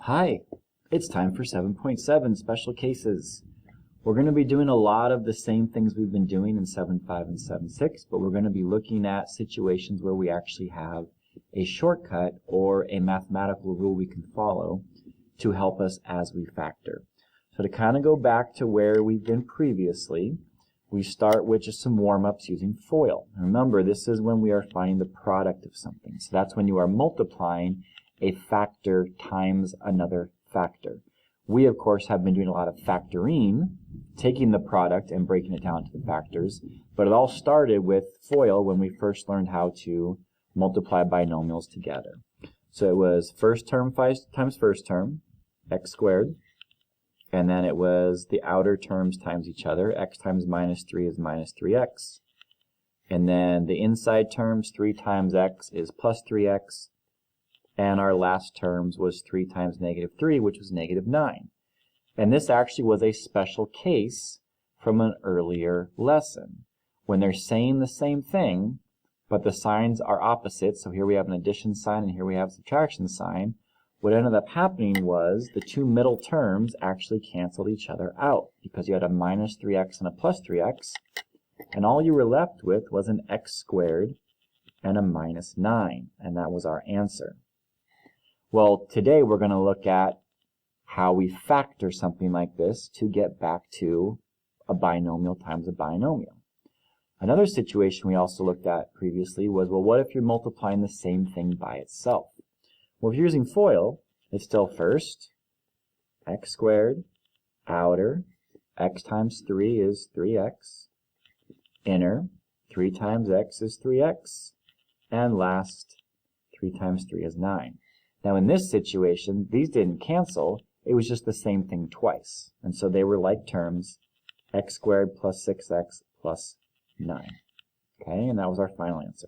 Hi, it's time for 7.7 special cases. We're going to be doing a lot of the same things we've been doing in 7.5 and 7.6, but we're going to be looking at situations where we actually have a shortcut or a mathematical rule we can follow to help us as we factor. So to kind of go back to where we've been previously, we start with just some warm-ups using FOIL. Remember, this is when we are finding the product of something. So that's when you are multiplying a factor times another factor. We, of course, have been doing a lot of factoring, taking the product and breaking it down to the factors, but it all started with FOIL when we first learned how to multiply binomials together. So it was first term times first term, x squared, and then it was the outer terms times each other. X times minus 3 is minus 3x. And then the inside terms, 3 times x is plus 3x. And our last terms was 3 times negative 3, which was negative 9. And this actually was a special case from an earlier lesson, when they're saying the same thing, but the signs are opposite. So here we have an addition sign and here we have a subtraction sign. What ended up happening was the two middle terms actually canceled each other out because you had a minus 3x and a plus 3x, and all you were left with was an x squared and a minus 9, and that was our answer. Well, today we're going to look at how we factor something like this to get back to a binomial times a binomial. Another situation we also looked at previously was, well, what if you're multiplying the same thing by itself? Well, if you're using FOIL, it's still first, x squared, outer, x times 3 is 3x, inner, 3 times x is 3x, and last, 3 times 3 is 9. Now in this situation, these didn't cancel, it was just the same thing twice. And so they were like terms, x squared plus 6x plus 9. Okay, and that was our final answer.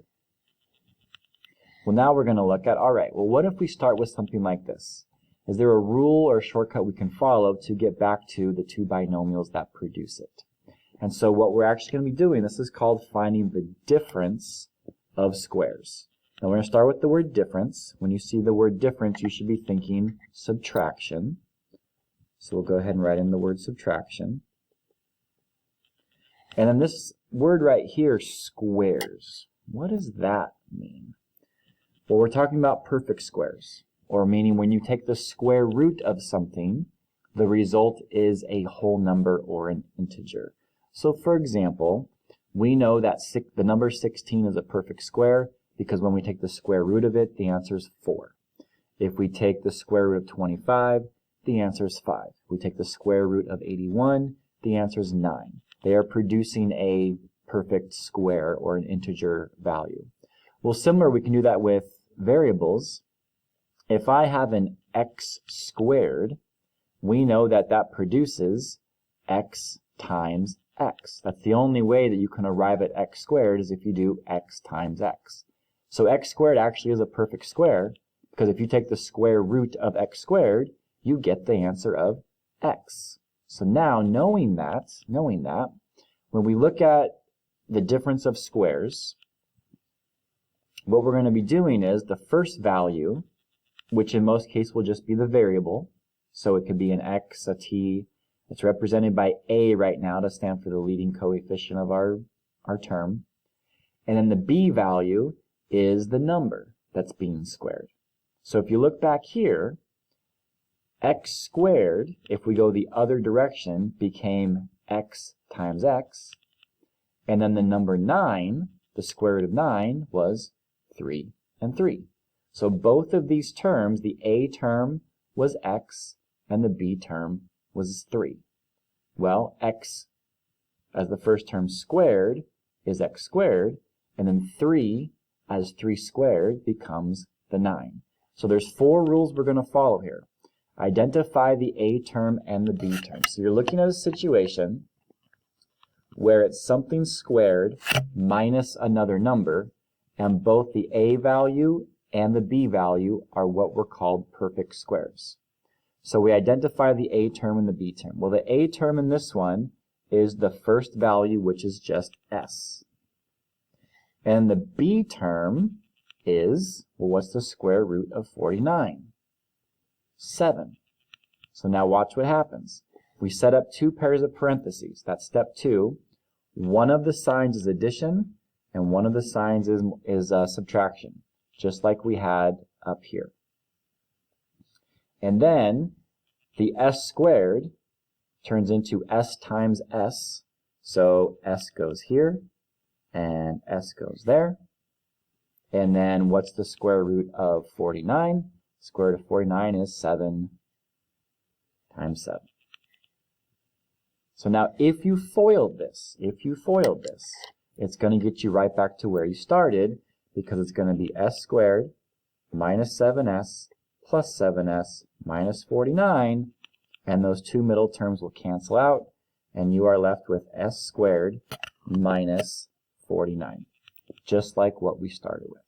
Well, now we're going to look at, all right, well, what if we start with something like this? Is there a rule or a shortcut we can follow to get back to the two binomials that produce it? And so what we're actually going to be doing, this is called finding the difference of squares. Now we're going to start with the word difference. When you see the word difference, you should be thinking subtraction. So we'll go ahead and write in the word subtraction. And then this word right here, squares. What does that mean? Well, we're talking about perfect squares, or meaning when you take the square root of something, the result is a whole number or an integer. So for example, we know that the number 16 is a perfect square, because when we take the square root of it, the answer is 4. If we take the square root of 25, the answer is 5. If we take the square root of 81, the answer is 9. They are producing a perfect square or an integer value. Well, similar, we can do that with variables. If I have an x squared, we know that that produces x times x. That's the only way that you can arrive at x squared is if you do x times x. So x squared actually is a perfect square, because if you take the square root of x squared, you get the answer of x. So now, knowing that, when we look at the difference of squares, what we're going to be doing is the first value, which in most cases will just be the variable, so it could be an x, a t, it's represented by a right now to stand for the leading coefficient of our term, and then the b value is the number that's being squared. So if you look back here, x squared, if we go the other direction, became x times x, and then the number 9, the square root of 9, was 3 and 3. So both of these terms, the a term was x, and the b term was 3. Well, x as the first term squared is x squared, and then 3 as 3 squared becomes the 9. So there's 4 rules we're going to follow here. Identify the a term and the b term. So you're looking at a situation where it's something squared minus another number, and both the a value and the b value are what were called perfect squares. So we identify the a term and the b term. Well, the a term in this one is the first value, which is just s. And the b term is, well, what's the square root of 49? 7. So now watch what happens. We set up 2 pairs of parentheses. That's step 2. One of the signs is addition, and one of the signs is subtraction, just like we had up here. And then the s squared turns into s times s. So s goes here, and s goes there. And then what's the square root of 49? Square root of 49 is 7 times 7. So now if you foiled this, it's going to get you right back to where you started, because it's going to be s squared minus 7s plus 7s minus 49, and those 2 middle terms will cancel out, and you are left with s squared minus 49, just like what we started with.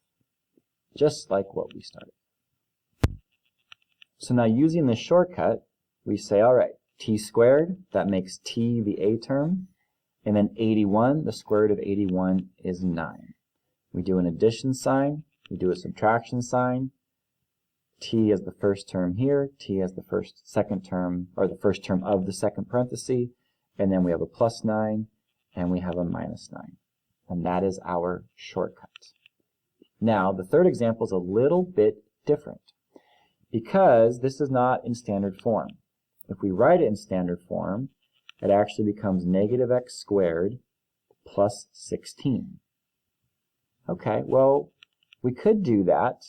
So now using the shortcut, we say, all right, t squared, that makes t the a term, and then 81, the square root of 81 is 9. We do an addition sign, we do a subtraction sign, t as the first term here, t as the second term, or the first term of the second parenthesis, and then we have a plus 9, and we have a minus 9. And that is our shortcut. Now, the third example is a little bit different, because this is not in standard form. If we write it in standard form, it actually becomes negative x squared plus 16. Okay, well, we could do that,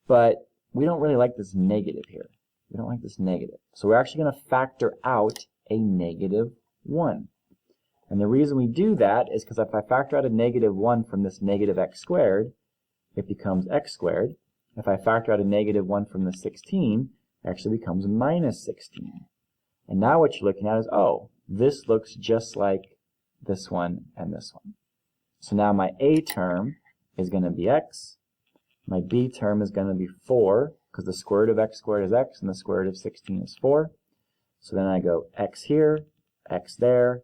but we don't really like this negative here. So we're actually going to factor out a negative 1. And the reason we do that is because if I factor out a negative 1 from this negative x squared, it becomes x squared. If I factor out a negative 1 from the 16, it actually becomes minus 16. And now what you're looking at is, oh, this looks just like this one and this one. So now my a term is going to be x. My b term is going to be 4, because the square root of x squared is x, and the square root of 16 is 4. So then I go x here, x there,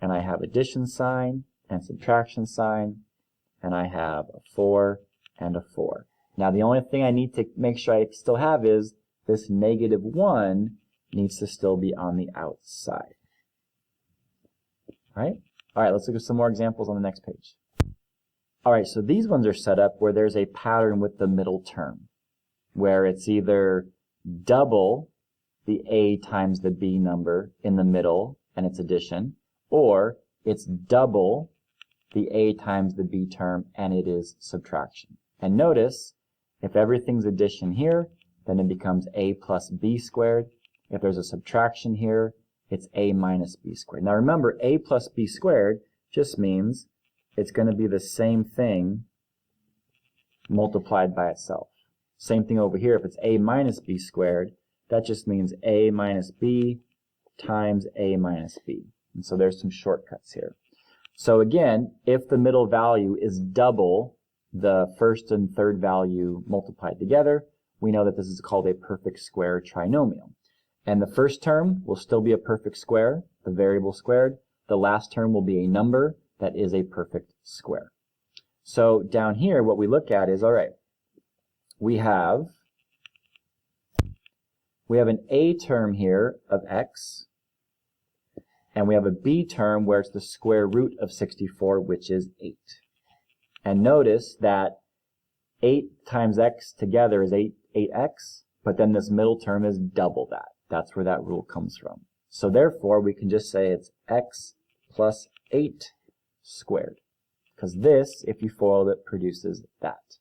and I have addition sign and subtraction sign, and I have a 4 and a 4. Now the only thing I need to make sure I still have is this negative 1 needs to still be on the outside. All right, let's look at some more examples on the next page. All right, so these ones are set up where there's a pattern with the middle term, where it's either double the a times the b number in the middle and its addition, or it's double the a times the b term and it is subtraction. And notice, if everything's addition here, then it becomes a plus b squared. If there's a subtraction here, it's a minus b squared. Now remember, a plus b squared just means it's going to be the same thing multiplied by itself. Same thing over here. If it's a minus b squared, that just means a minus b times a minus b. And so there's some shortcuts here. So again, if the middle value is double the first and third value multiplied together, we know that this is called a perfect square trinomial. And the first term will still be a perfect square, the variable squared. The last term will be a number that is a perfect square. So down here, what we look at is, all right, we have an a term here of x, and we have a b term where it's the square root of 64, which is 8. And notice that 8 times x together is 8x, but then this middle term is double that. That's where that rule comes from. So therefore, we can just say it's x plus 8 squared, because this, if you FOIL it, produces that.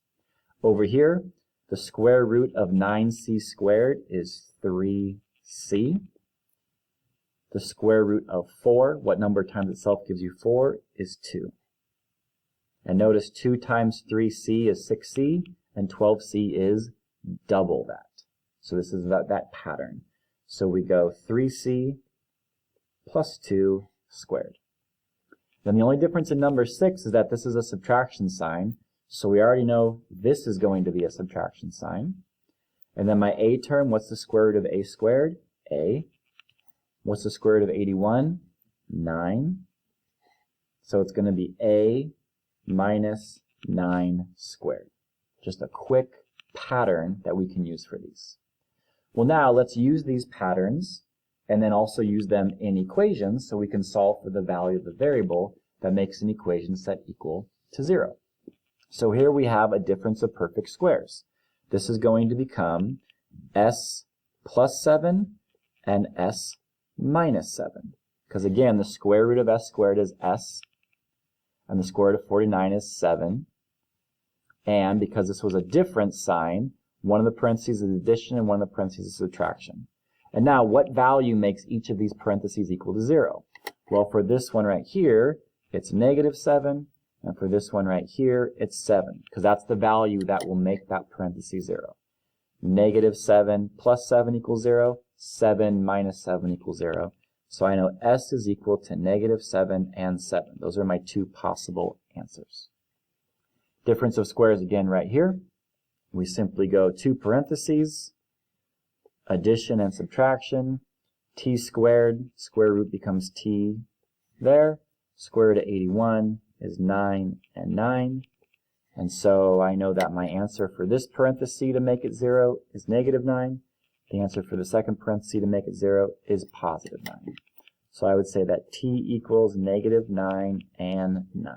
Over here, the square root of 9c squared is 3c. The square root of 4, what number times itself gives you 4, is 2. And notice 2 times 3c is 6c, and 12c is double that. So this is that pattern. So we go 3c plus 2 squared. Then the only difference in number 6 is that this is a subtraction sign. So we already know this is going to be a subtraction sign. And then my a term, what's the square root of a squared? A. What's the square root of 81? 9. So it's going to be a minus 9 squared. Just a quick pattern that we can use for these. Well, now let's use these patterns and then also use them in equations so we can solve for the value of the variable that makes an equation set equal to 0. So here we have a difference of perfect squares. This is going to become s plus 7 and s minus 7. Because again, the square root of s squared is s, and the square root of 49 is 7. And because this was a difference sign, one of the parentheses is addition and one of the parentheses is subtraction. And now, what value makes each of these parentheses equal to 0? Well, for this one right here, it's negative 7, and for this one right here, it's 7, because that's the value that will make that parenthesis 0. Negative 7 plus 7 equals 0, 7 minus 7 equals 0. So I know s is equal to negative 7 and 7. Those are my two possible answers. Difference of squares again right here. We simply go two parentheses, addition and subtraction, t squared, square root becomes t there, square root of 81 is 9 and 9, and so I know that my answer for this parenthesis to make it 0 is negative 9, the answer for the second parenthesis to make it 0 is positive 9. So I would say that t equals negative 9 and 9.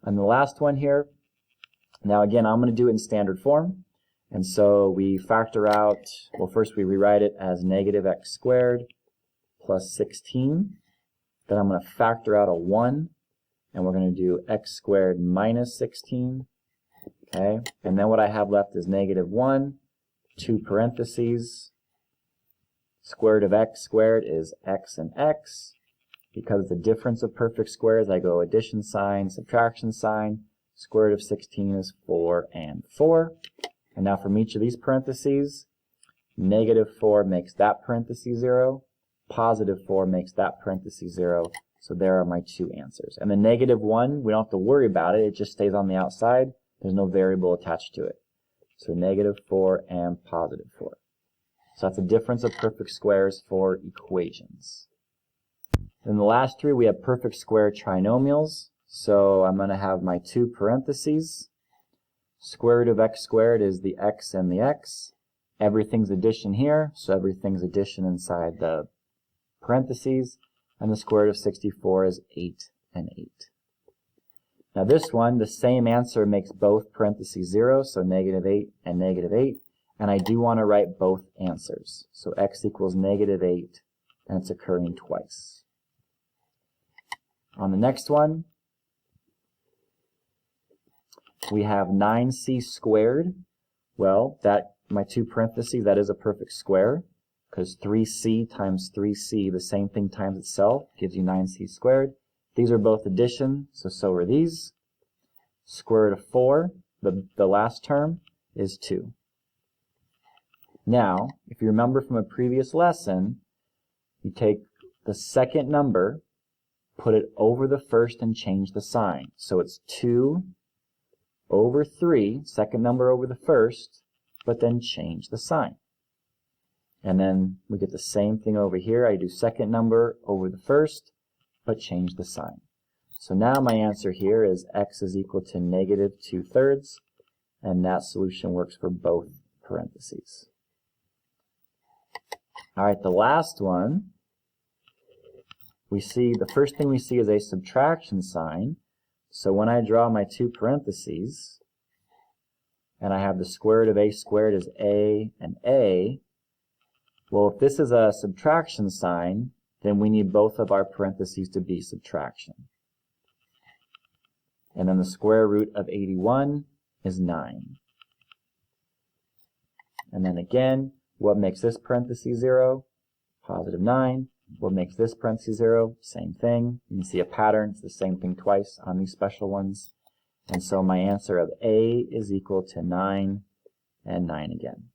And the last one here, now again I'm going to do it in standard form. And so we factor out, well first we rewrite it as negative x squared plus 16. Then I'm going to factor out a 1, and we're going to do x squared minus 16. Okay, and then what I have left is negative 1, two parentheses. Square root of x squared is x and x. Because it's a difference of perfect squares, I go addition sign, subtraction sign. Square root of 16 is 4 and 4. And now from each of these parentheses, negative 4 makes that parenthesis 0. Positive 4 makes that parenthesis 0. So there are my two answers. And the negative 1, we don't have to worry about it. It just stays on the outside. There's no variable attached to it. So negative 4 and positive 4. So that's a difference of perfect squares for equations. Then the last three, we have perfect square trinomials. So I'm going to have my two parentheses. Square root of x squared is the x and the x. Everything's addition here, so everything's addition inside the parentheses. And the square root of 64 is 8 and 8. Now this one, the same answer makes both parentheses 0, so negative 8 and negative 8. And I do want to write both answers. So x equals negative 8, and it's occurring twice. On the next one, we have 9c squared. Well, that my two parentheses, that is a perfect square, because 3c times 3c, the same thing times itself, gives you 9c squared. These are both addition, so are these. Square root of 4, the last term, is 2. Now, if you remember from a previous lesson, you take the second number, put it over the first, and change the sign. So it's 2 over 3, second number over the first, but then change the sign. And then we get the same thing over here. I do second number over the first, but change the sign. So now my answer here is x is equal to negative 2/3, and that solution works for both parentheses. All right, the last one, we see, the first thing we see is a subtraction sign. So when I draw my two parentheses, and I have the square root of a squared is a and a, well, if this is a subtraction sign, then we need both of our parentheses to be subtraction. And then the square root of 81 is 9. And then again, what makes this parenthesis 0? Positive 9. What makes this parenthesis 0? Same thing. You can see a pattern. It's the same thing twice on these special ones. And so my answer of a is equal to 9 and 9 again.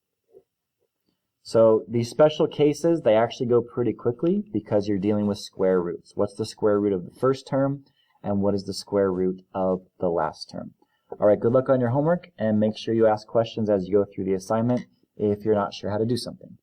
So these special cases, they actually go pretty quickly because you're dealing with square roots. What's the square root of the first term, and what is the square root of the last term? All right, good luck on your homework, and make sure you ask questions as you go through the assignment if you're not sure how to do something.